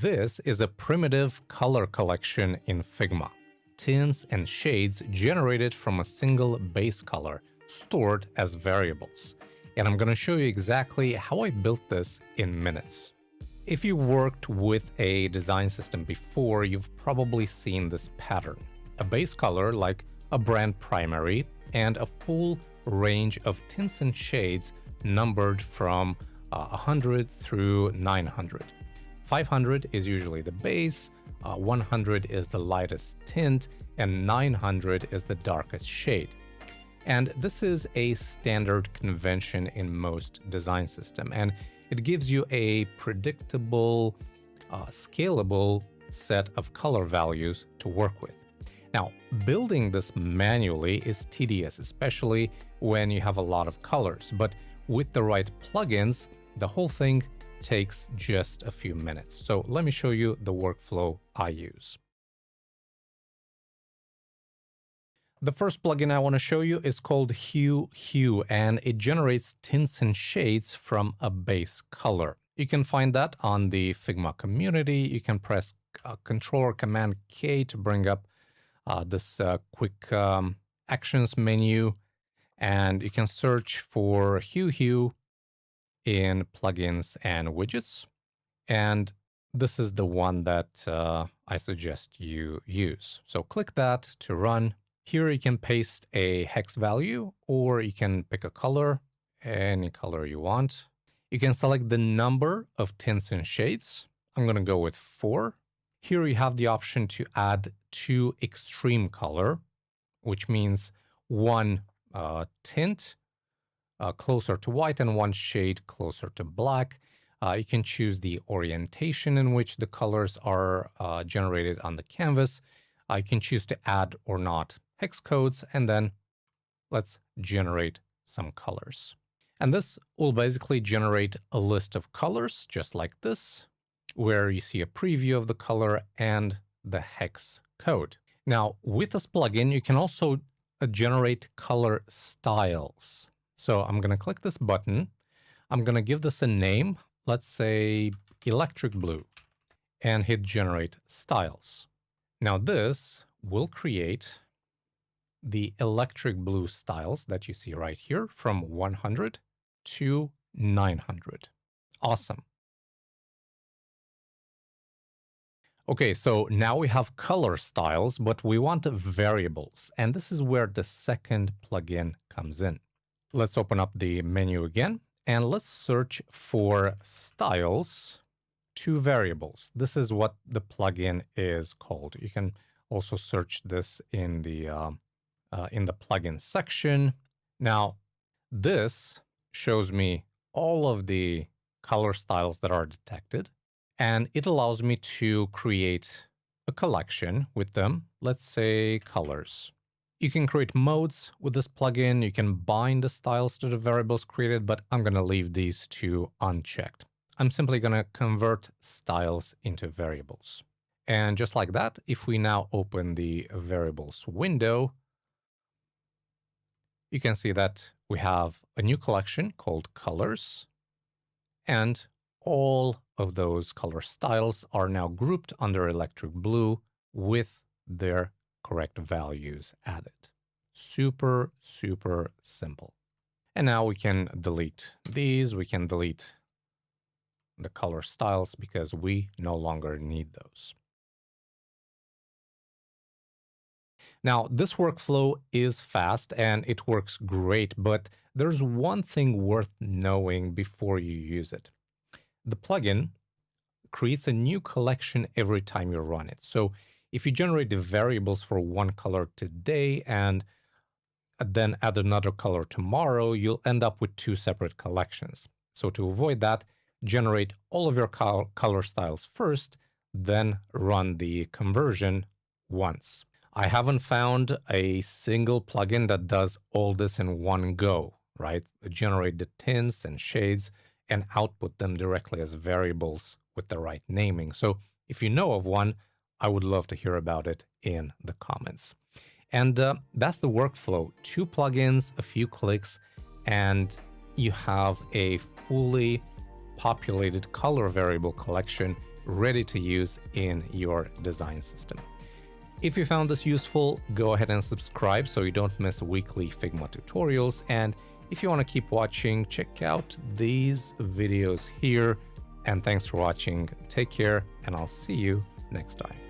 This is a primitive color collection in Figma. Tints and shades generated from a single base color, stored as variables. And I'm going to show you exactly how I built this in minutes. If you've worked with a design system before, you've probably seen this pattern. A base color like a brand primary and a full range of tints and shades numbered from 100 through 900. 500 is usually the base, 100 is the lightest tint, and 900 is the darkest shade. And this is a standard convention in most design systems, and it gives you a predictable, scalable set of color values to work with. Now, building this manually is tedious, especially when you have a lot of colors, but with the right plugins, the whole thing takes just a few minutes. So let me show you the workflow I use. The first plugin I want to show you is called Hue, and it generates tints and shades from a base color. You can find that on the Figma community. You can press Control or Command K to bring up this quick actions menu, and you can search for Hue in plugins and widgets. And this is the one that I suggest you use. So click that to run. Here you can paste a hex value, or you can pick a color, any color you want. You can select the number of tints and shades. I'm going to go with 4. Here you have the option to add 2 extreme color, which means one tint closer to white and one shade closer to black. You can choose the orientation in which the colors are generated on the canvas. You can choose to add or not hex codes, and then let's generate some colors. And this will basically generate a list of colors just like this, where you see a preview of the color and the hex code. Now, with this plugin, you can also generate color styles. So I'm going to click this button. I'm going to give this a name, let's say electric blue, and hit generate styles. Now this will create the electric blue styles that you see right here from 100 to 900. Awesome. Okay, so now we have color styles, but we want variables, and this is where the second plugin comes in. Let's open up the menu again, and let's search for styles to variables. This is what the plugin is called. You can also search this in the plugin section. Now, this shows me all of the color styles that are detected, and it allows me to create a collection with them. Let's say colors. You can create modes with this plugin. You can bind the styles to the variables created, but I'm going to leave these two unchecked. I'm simply going to convert styles into variables. And just like that, if we now open the variables window, you can see that we have a new collection called colors, and all of those color styles are now grouped under electric blue with their correct values added. Super, super simple. And now we can delete these. We can delete the color styles because we no longer need those. Now, this workflow is fast and it works great, but there's one thing worth knowing before you use it. The plugin creates a new collection every time you run it. So if you generate the variables for one color today and then add another color tomorrow, you'll end up with 2 separate collections. So to avoid that, generate all of your color styles first, then run the conversion once. I haven't found a single plugin that does all this in one go, right? Generate the tints and shades and output them directly as variables with the right naming. So if you know of one, I would love to hear about it in the comments. And that's the workflow. 2 plugins, a few clicks, and you have a fully populated color variable collection ready to use in your design system. If you found this useful, go ahead and subscribe so you don't miss weekly Figma tutorials. And if you want to keep watching, check out these videos here. And thanks for watching. Take care, and I'll see you next time.